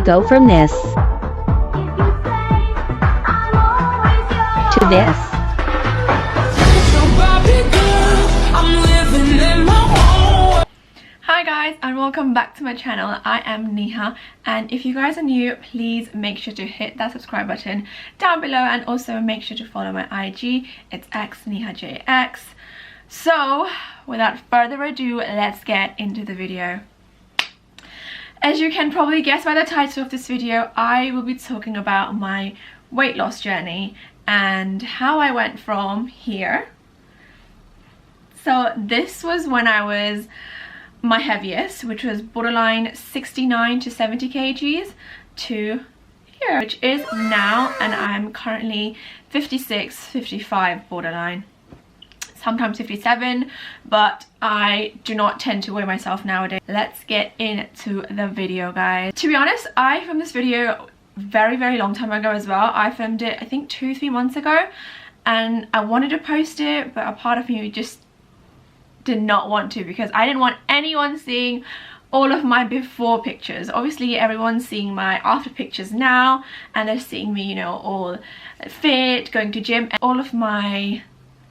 Go from this to this. Hi guys, and welcome back to my channel. I am Neha, and if you guys are new, please make sure to hit that subscribe button down below, and also make sure to follow my IG. It's xnehajx. So without further ado, let's get into the video. As you can probably guess by the title of this video, I will be talking about my weight loss journey and how I went from here. So this was when I was my heaviest, which was borderline 69 to 70 kgs, to here, which is now, and I'm currently 56, 55 borderline. Sometimes 57, but I do not tend to weigh myself nowadays. Let's get into the video, guys. To be honest, I filmed this video very long time ago as well. I filmed it I think 2-3 months ago, and I wanted to post it, but a part of me just did not want to, because I didn't want anyone seeing all of my before pictures. Obviously everyone's seeing my after pictures now, and they're seeing me, you know, all fit, going to gym, and all of my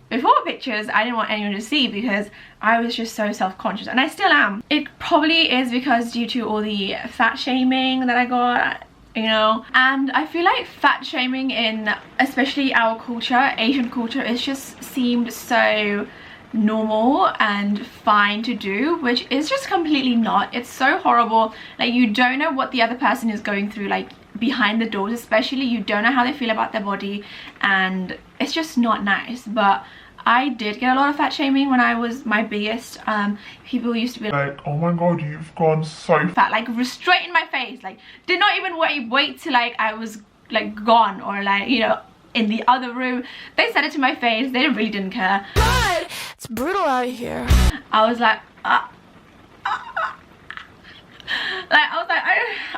before pictures I didn't want anyone to see because I was just so self-conscious, and I still am. It probably is because due to all the fat shaming that I got, you know, and I feel like fat shaming in especially our culture, Asian culture, it just seemed so normal and fine to do, which is just completely not. It's so horrible. Like, you don't know what the other person is going through, like behind the doors especially. You don't know how they feel about their body, and it's just not nice. But I did get a lot of fat shaming when I was my biggest. People used to be like, oh my god, you've gone so fat, like straight in my face, like did not even wait till like I was like gone, or like, you know, in the other room. They said it to my face. They really didn't care. God, it's brutal out here. I was like, I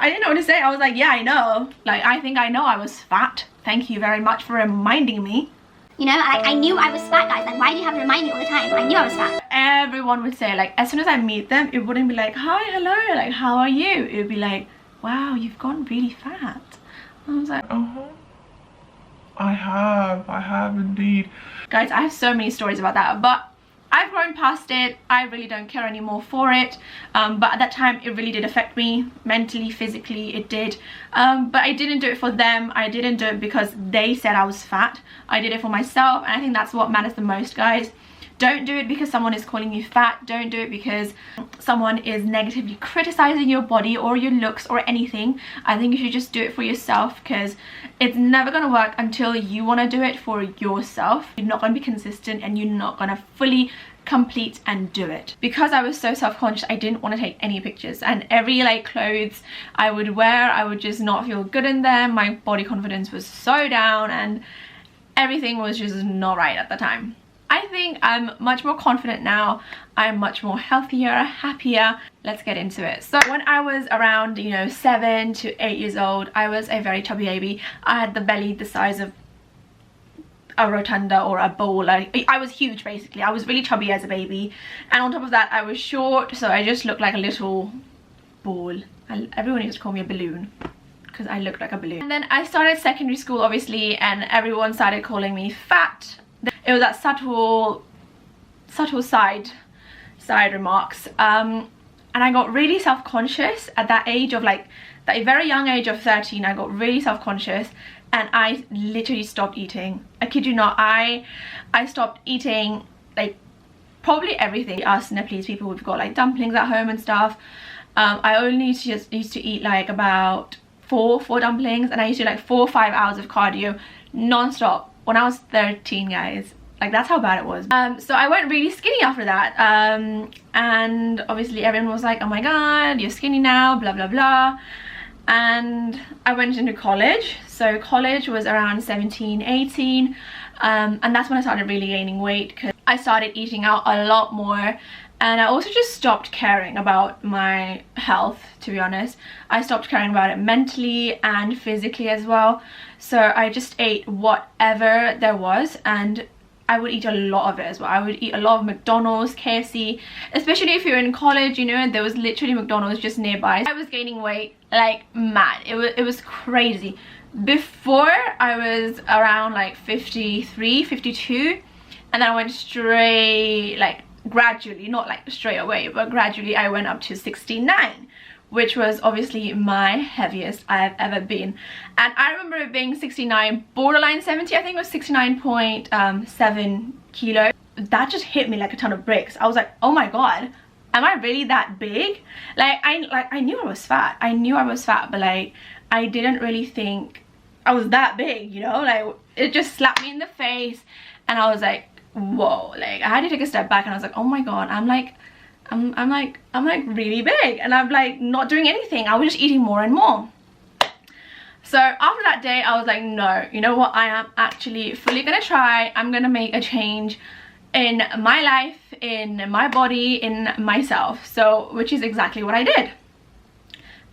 didn't know what to say. I was like, yeah, I know. Like, I think I know I was fat. Thank you very much for reminding me. You know, I knew I was fat, guys. Like, why do you have to remind me all the time? I knew I was fat. Everyone would say, like, as soon as I meet them, it wouldn't be like, hi, hello, like, how are you? It would be like, wow, you've gone really fat. I was like, I have indeed. Guys, I have so many stories about that, but I've grown past it. I really don't care anymore for it. But at that time, it really did affect me mentally, physically, it did. But I didn't do it for them. I didn't do it because they said I was fat. I did it for myself, and I think that's what matters the most, guys. Don't do it because someone is calling you fat. Don't do it because someone is negatively criticizing your body or your looks or anything. I think you should just do it for yourself, because it's never going to work until you want to do it for yourself. You're not going to be consistent, and you're not going to fully complete and do it. Because I was so self-conscious, I didn't want to take any pictures, and every like clothes I would wear, I would just not feel good in them. My body confidence was so down, and everything was just not right at the time. I think I'm much more confident now. I'm much more healthier, happier. Let's get into it. So when I was around, you know, 7 to 8 years old, I was a very chubby baby. I had the belly the size of a rotunda or a bowl. Like, I was huge basically. I was really chubby as a baby, and on top of that I was short, so I just looked like a little ball. Everyone used to call me a balloon because I looked like a balloon. And then I started secondary school, obviously, and everyone started calling me fat. It was that subtle side remarks, and I got really self-conscious at that age of, like, that very young age of 13. I got really self-conscious, and I literally stopped eating. I kid you not, I stopped eating, like, probably everything. Us Nepalese people, we've got like dumplings at home and stuff. I only just used to eat like about four dumplings, and I used to do like 4 or 5 hours of cardio non-stop when I was 13, guys. Like, that's how bad it was. So I went really skinny after that, and obviously everyone was like, oh my god, you're skinny now, blah blah blah. And I went into college. So college was around 17, 18, and that's when I started really gaining weight, because I started eating out a lot more, and I also just stopped caring about my health, to be honest. I stopped caring about it mentally and physically as well. So I just ate whatever there was, and I would eat a lot of it as well. I would eat a lot of McDonald's, KFC, especially if you're in college, you know, and there was literally McDonald's just nearby. I was gaining weight like mad. It was crazy. Before, I was around like 53, 52, and then I went straight, like gradually, not like straight away, but gradually I went up to 69, which was obviously my heaviest I have ever been. And I remember it being 69, borderline 70, I think it was 69.7 kilos. That just hit me like a ton of bricks. I was like, oh my god, am I really that big? I knew I was fat. I knew I was fat, but like I didn't really think I was that big, you know? Like it just slapped me in the face, and I was like, whoa. Like I had to take a step back, and I was like, oh my god, I'm like really big, and I'm like not doing anything. I was just eating more and more. So after that day, I was like, no, you know what, I am actually fully gonna try. I'm gonna make a change in my life, in my body, in myself. So which is exactly what I did.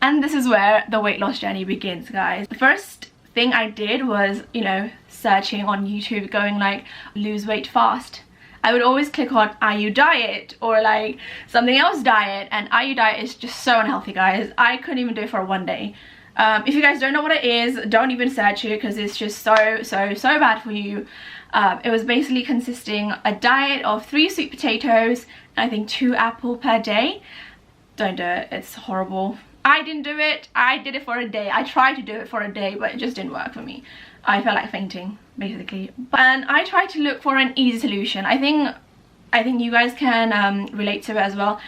And this is where the weight loss journey begins, guys. The first thing I did was, you know, searching on YouTube, going like lose weight fast. I would always click on IU diet or like something else diet, and IU diet is just so unhealthy, guys. I couldn't even do it for one day. If you guys don't know what it is, don't even search it, because it's just so bad for you. It was basically consisting a diet of 3 sweet potatoes and I think 2 apples per day. Don't do it, it's horrible. I didn't do it. I did it for a day. I tried to do it for a day, but it just didn't work for me. I felt like fainting, basically. And I tried to look for an easy solution. I think you guys can relate to it as well.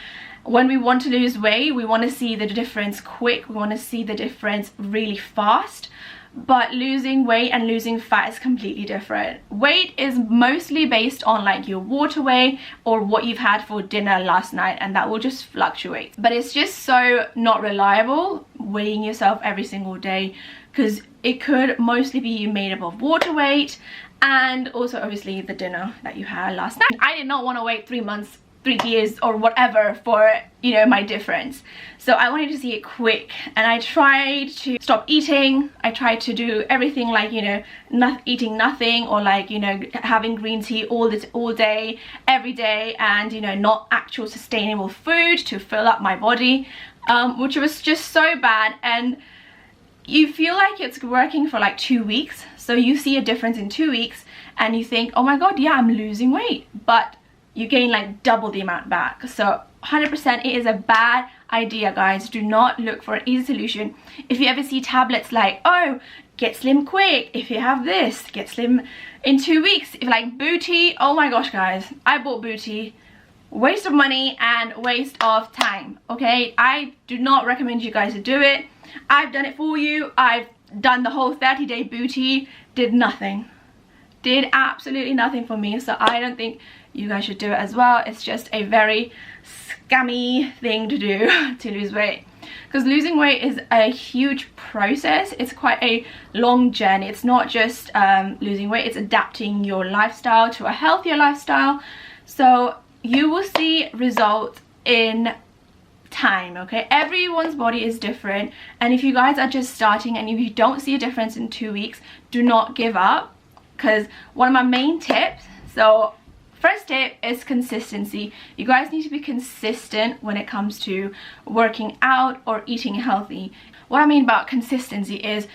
When we want to lose weight, we want to see the difference quick. We want to see the difference really fast. But losing weight and losing fat is completely different. Weight is mostly based on like your water weight or what you've had for dinner last night, and that will just fluctuate. But it's just so not reliable weighing yourself every single day, because it could mostly be made up of water weight and also obviously the dinner that you had last night. I did not want to wait 3 months, 3 years or whatever for, you know, my difference. So I wanted to see it quick, and I tried to stop eating. I tried to do everything like, you know, not eating nothing, or like, you know, having green tea all day every day, and you know, not actual sustainable food to fill up my body, which was just so bad. And you feel like it's working for like 2 weeks, so you see a difference in 2 weeks and you think, oh my god, yeah, I'm losing weight, but you gain like double the amount back. So 100% it is a bad idea, guys. Do not look for an easy solution. If you ever see tablets like, oh, get slim quick, if you have this, get slim in 2 weeks, if like Booty, oh my gosh, guys, I bought Booty. Waste of money and waste of time, okay? I do not recommend you guys to do it. I've done it for you. I've done the whole 30-day Booty, did nothing. Did absolutely nothing for me. So I don't think you guys should do it as well. It's just a very scammy thing to do to lose weight, because losing weight is a huge process. It's quite a long journey. It's not just losing weight, it's adapting your lifestyle to a healthier lifestyle. So you will see results in time, okay? Everyone's body is different, and if you guys are just starting and if you don't see a difference in 2 weeks, do not give up. Because one of my main tips, so first tip is consistency. You guys need to be consistent when it comes to working out or eating healthy. What I mean about consistency is,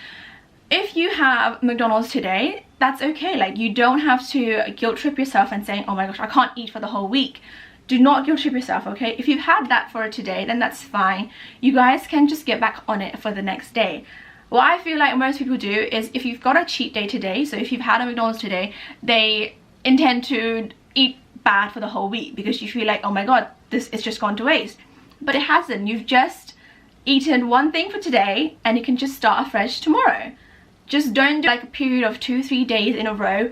if you have McDonald's today, that's okay. Like, you don't have to guilt trip yourself and saying, oh my gosh, I can't eat for the whole week. Do not guilt trip yourself, okay? If you've had that for today, then that's fine. You guys can just get back on it for the next day. What I feel like most people do is, if you've got a cheat day today, so if you've had a McDonald's today, they intend to eat bad for the whole week because you feel like, oh my god, this is just gone to waste. But it hasn't. You've just eaten one thing for today and you can just start afresh tomorrow. Just don't do like a period of 2-3 days in a row,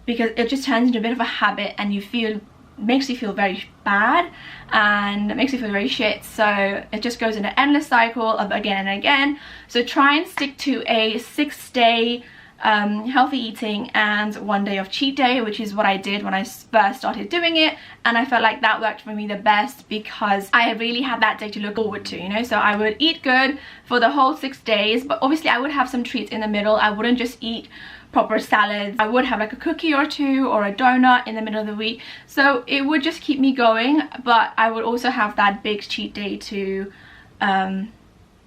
because it just turns into a bit of a habit and you feel, makes you feel very bad and it makes you feel very shit. So it just goes in an endless cycle of again and again. So try and stick to a 6-day healthy eating and 1 day of cheat day, which is what I did when I first started doing it, and I felt like that worked for me the best because I really had that day to look forward to, you know. So I would eat good for the whole 6 days, but obviously I would have some treats in the middle. I wouldn't just eat proper salads. I would have like a cookie or two or a donut in the middle of the week, so it would just keep me going, but I would also have that big cheat day to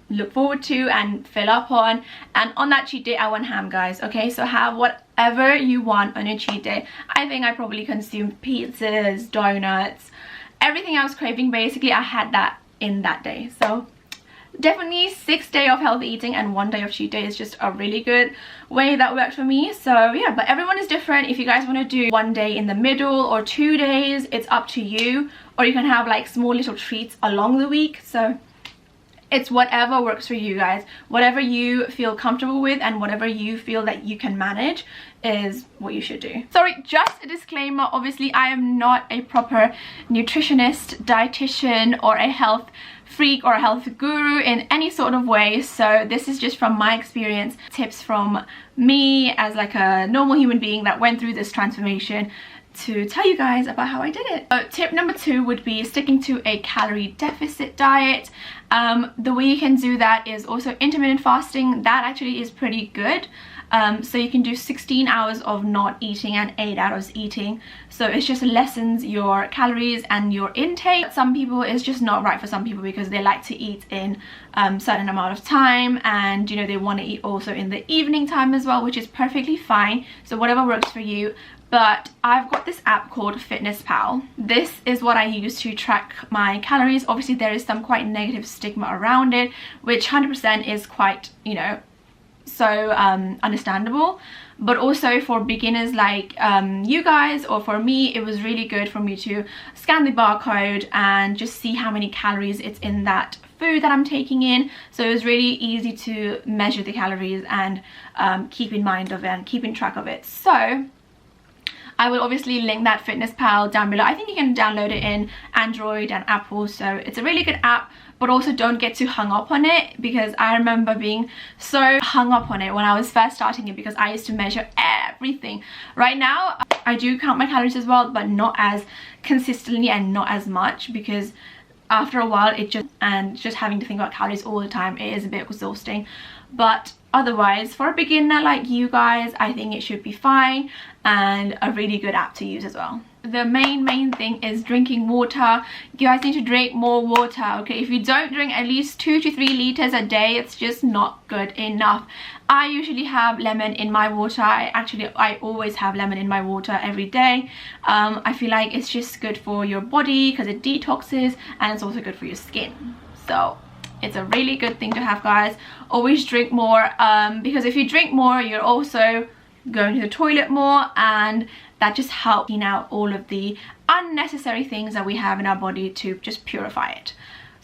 look forward to and fill up on. And on that cheat day I want ham, guys. Okay, so have whatever you want on your cheat day. I think I probably consumed pizzas, donuts, everything I was craving basically. I had that in that day. So definitely 6 days of healthy eating and 1 day of cheat day is just a really good way that worked for me. So yeah, but everyone is different. If you guys want to do 1 day in the middle or 2 days, it's up to you, or you can have like small little treats along the week. So it's whatever works for you guys. Whatever you feel comfortable with and whatever you feel that you can manage is what you should do. Sorry, just a disclaimer, obviously I am not a proper nutritionist, dietitian, or a health freak or a health guru in any sort of way. So this is just from my experience, tips from me as like a normal human being that went through this transformation to tell you guys about how I did it. So tip number 2 would be sticking to a calorie deficit diet. The way you can do that is also intermittent fasting. That actually is pretty good. So you can do 16 hours of not eating and 8 hours eating, so it just lessens your calories and your intake. Some people, it's just not right for some people because they like to eat in certain amount of time, and you know, they want to eat also in the evening time as well, which is perfectly fine. So whatever works for you. But I've got this app called FitnessPal. This is what I use to track my calories. Obviously there is some quite negative stigma around it, which 100% is quite, you know, so understandable, but also for beginners like you guys or for me, it was really good for me to scan the barcode and just see how many calories it's in that food that I'm taking in. So it was really easy to measure the calories and keep in mind of it and keeping track of it. So I will obviously link that FitnessPal down below. I think you can download it in Android and Apple, so it's a really good app. But also don't get too hung up on it, because I remember being so hung up on it when I was first starting it, because I used to measure everything. Right now I do count my calories as well, but not as consistently and not as much, because after a while it just having to think about calories all the time, it is a bit exhausting. But otherwise, for a beginner like you guys, I think it should be fine and a really good app to use as well. The main thing is drinking water. You guys need to drink more water, okay? If you don't drink at least 2 to 3 liters a day, it's just not good enough. I usually have lemon in my water. I always have lemon in my water every day. I feel like it's just good for your body because it detoxes, and it's also good for your skin. So it's a really good thing to have, guys. Always drink more, because if you drink more, you're also going to the toilet more, and that just helps clean out all of the unnecessary things that we have in our body to just purify it.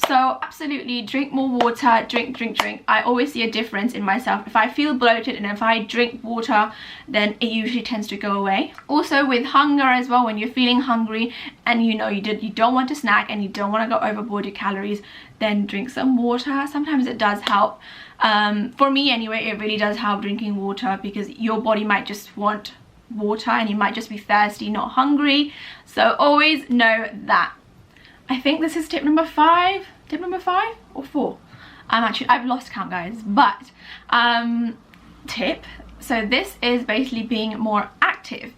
So absolutely drink more water, drink. I always see a difference in myself. If I feel bloated and if I drink water, then it usually tends to go away. Also with hunger as well, when you're feeling hungry and you know you don't want to snack and you don't want to go overboard your calories, then drink some water. Sometimes it does help. For me anyway, it really does help drinking water, because your body might just want water and you might just be thirsty, not hungry. So always know that. I think this is tip number 5. Tip number 5 or 4? I've lost count, guys. But tip, so this is basically being more active.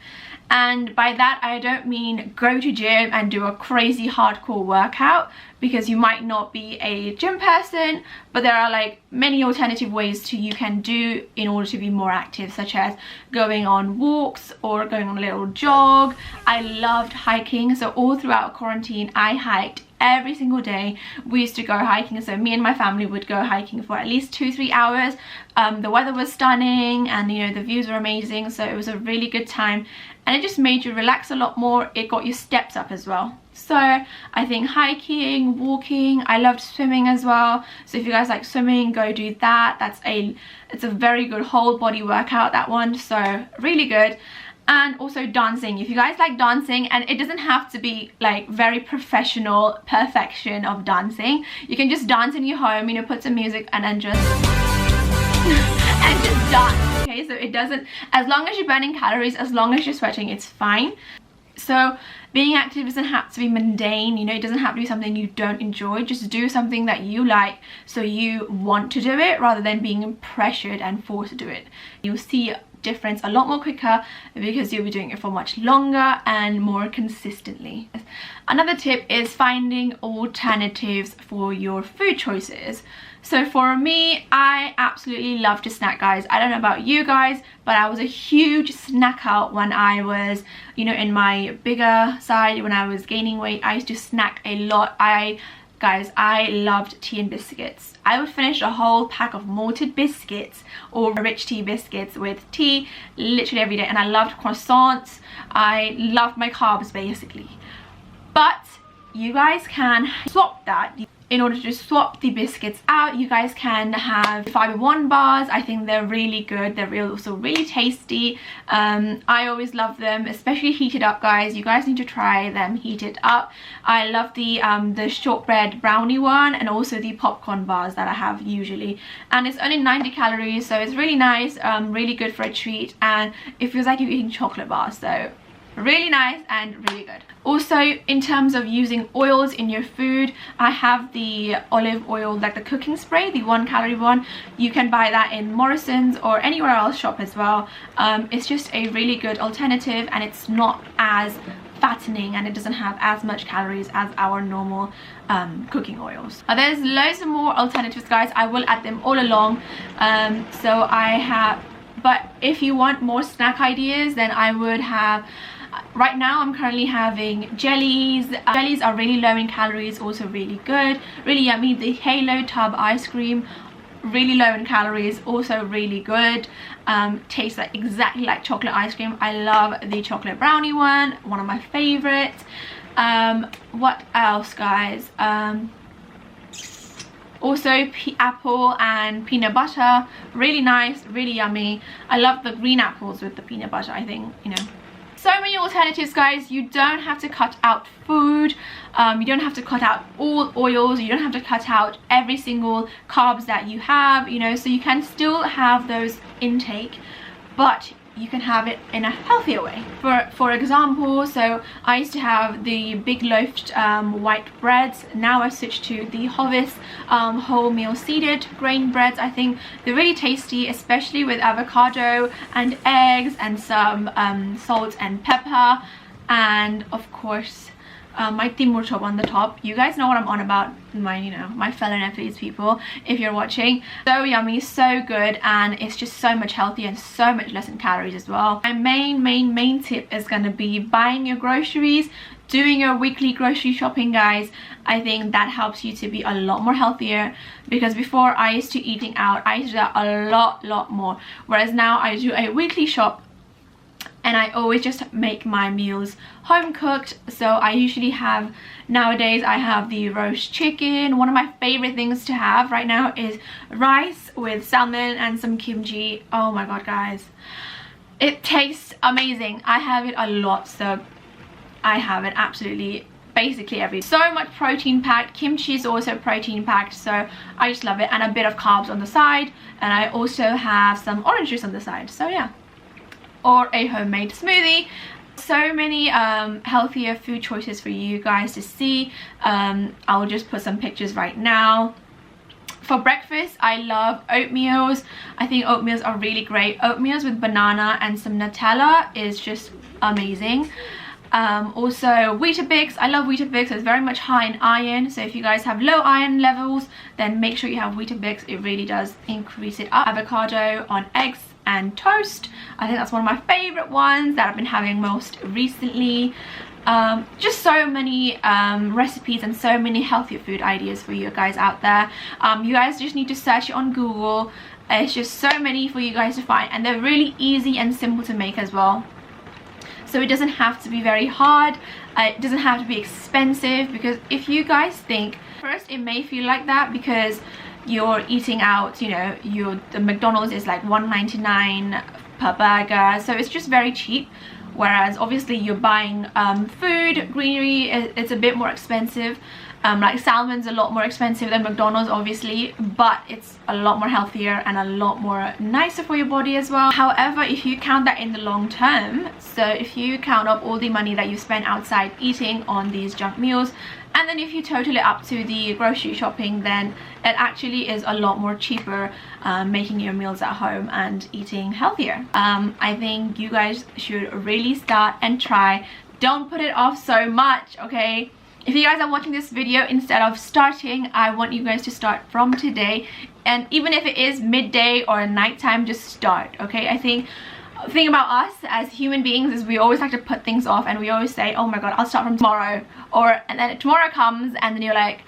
And by that I don't mean go to gym and do a crazy hardcore workout, because you might not be a gym person, but there are like many alternative ways you can do in order to be more active, such as going on walks or going on a little jog. I loved hiking, so all throughout quarantine I hiked every single day. We used to go hiking, so me and my family would go hiking for at least 2-3 hours. The weather was stunning and you know, the views were amazing, so it was a really good time, and it just made you relax a lot more. It got your steps up as well. So I think hiking, walking, I loved swimming as well. So if you guys like swimming, go do that. It's a very good whole body workout, that one, so really good. And also dancing. If you guys like dancing, and it doesn't have to be like very professional perfection of dancing, you can just dance in your home, you know, put some music and then just and just dance. Okay, okay? So it doesn't, as long as you're burning calories, as long as you're sweating, it's fine. So being active doesn't have to be mundane, you know, it doesn't have to be something you don't enjoy. Just do something that you like, so you want to do it rather than being pressured and forced to do it. You'll see difference a lot more quicker because you'll be doing it for much longer and more consistently. Another tip is finding alternatives for your food choices. So for me, I absolutely love to snack, guys. I don't know about you guys, but I was a huge snacker when I was, you know, in my bigger side, when I was gaining weight. I used to snack a lot. Guys, I loved tea and biscuits. I would finish a whole pack of malted biscuits or rich tea biscuits with tea literally every day, and I loved croissants. I loved my carbs basically. But you guys can swap that. In order to swap the biscuits out, you guys can have fiber one bars. I think they're really good. They're also really tasty. I always love them, especially heated up, guys. You guys need to try them heated up. I love the shortbread brownie one, and also the popcorn bars that I have usually. And it's only 90 calories, so it's really nice, really good for a treat, and it feels like you're eating chocolate bars. So really nice and really good. Also, in terms of using oils in your food, I have the olive oil, like the cooking spray, the 1 calorie one. You can buy that in Morrison's or anywhere else shop as well. It's just a really good alternative, and it's not as fattening, and it doesn't have as much calories as our normal cooking oils. There's loads of more alternatives, guys. I will add them all along. So I have, but if you want more snack ideas, then I would have, right now I'm currently having jellies. Jellies are really low in calories, also really good, really yummy. The Halo tub ice cream, really low in calories, also really good. Tastes like exactly like chocolate ice cream. I love the chocolate brownie one of my favorites. What else, guys? Also apple and peanut butter, really nice, really yummy. I love the green apples with the peanut butter. I think, you know, so many alternatives, guys. You don't have to cut out food. You don't have to cut out all oils. You don't have to cut out every single carbs that you have, you know, so you can still have those intake, but you can have it in a healthier way. For example, so I used to have the big loafed white breads. Now I switched to the Hovis wholemeal seeded grain breads. I think they're really tasty, especially with avocado and eggs and some salt and pepper, and of course my timur chop on the top. You guys know what I'm on about, my fellow Nepalese people, if you're watching. So yummy, so good, and it's just so much healthier and so much less in calories as well. My main tip is going to be buying your groceries, doing your weekly grocery shopping, guys. I think that helps you to be a lot more healthier, because before I used to eating out, I used to do that a lot more, whereas now I do a weekly shop, and I always just make my meals home cooked. So I usually have, nowadays I have the roast chicken. One of my favorite things to have right now is rice with salmon and some kimchi. Oh my god, guys, it tastes amazing. I have it a lot, so I have it absolutely basically every day. So much protein packed. Kimchi is also protein packed, so I just love it, and a bit of carbs on the side, and I also have some orange juice on the side, so yeah. Or a homemade smoothie. So many healthier food choices for you guys to see. I'll just put some pictures right now. For breakfast, I love oatmeals. I think oatmeals are really great. Oatmeals with banana and some Nutella is just amazing. Also Weetabix. I love Weetabix. It's very much high in iron, so if you guys have low iron levels, then make sure you have Weetabix. It really does increase it up. Avocado on eggs and toast. I think that's one of my favorite ones that I've been having most recently. Just so many recipes and so many healthier food ideas for you guys out there. You guys just need to search it on Google. It's just so many for you guys to find, and they're really easy and simple to make as well. So it doesn't have to be very hard. It doesn't have to be expensive, because if you guys think, first it may feel like that because you're eating out, you know, the McDonald's is like $1.99 per burger, so it's just very cheap. whereas obviously you're buying food, greenery, it's a bit more expensive. Like salmon's a lot more expensive than McDonald's obviously, but it's a lot more healthier and a lot more nicer for your body as well. However, if you count that in the long term, so if you count up all the money that you spend outside eating on these junk meals, and then if you total it up to the grocery shopping, then it actually is a lot more cheaper making your meals at home and eating healthier. I think you guys should really start and try. Don't put it off so much, okay? If you guys are watching this video instead of starting, I want you guys to start from today. And even if it is midday or nighttime, just start, okay? I think the thing about us as human beings is we always like to put things off, and we always say, oh my god, I'll start from tomorrow, and then tomorrow comes and then you're like,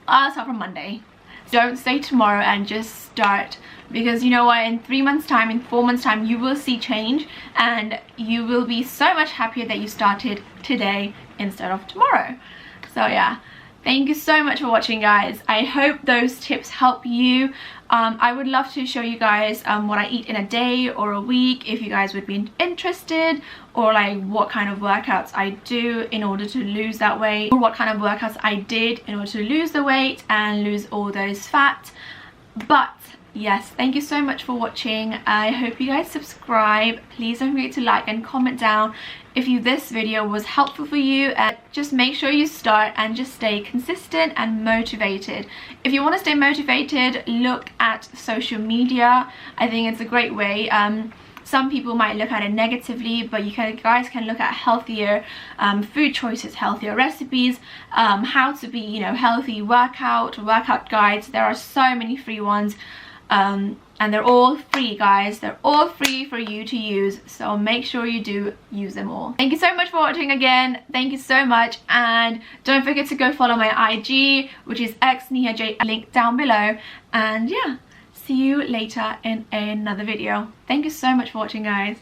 I'll start from Monday. Don't say tomorrow and just start, because you know what, in 3 months time, in 4 months time, you will see change and you will be so much happier that you started today instead of tomorrow. So yeah, thank you so much for watching, guys. I hope those tips help you. I would love to show you guys what I eat in a day or a week, if you guys would be interested, or like what kind of workouts I do in order to lose that weight, or what kind of workouts I did in order to lose the weight and lose all those fat. But yes, thank you so much for watching. I hope you guys subscribe. Please don't forget to like and comment down if this video was helpful for you, and just make sure you start and just stay consistent and motivated. If you want to stay motivated, look at social media. I think it's a great way. Some people might look at it negatively, but you guys can look at healthier food choices, healthier recipes, how to be, you know, healthy workout guides. There are so many free ones. And they're all free, guys. They're all free for you to use, so make sure you do use them all. Thank you so much for watching again. Thank you so much, and don't forget to go follow my IG, which is xnehajx, link down below. And yeah, see you later in another video. Thank you so much for watching, guys.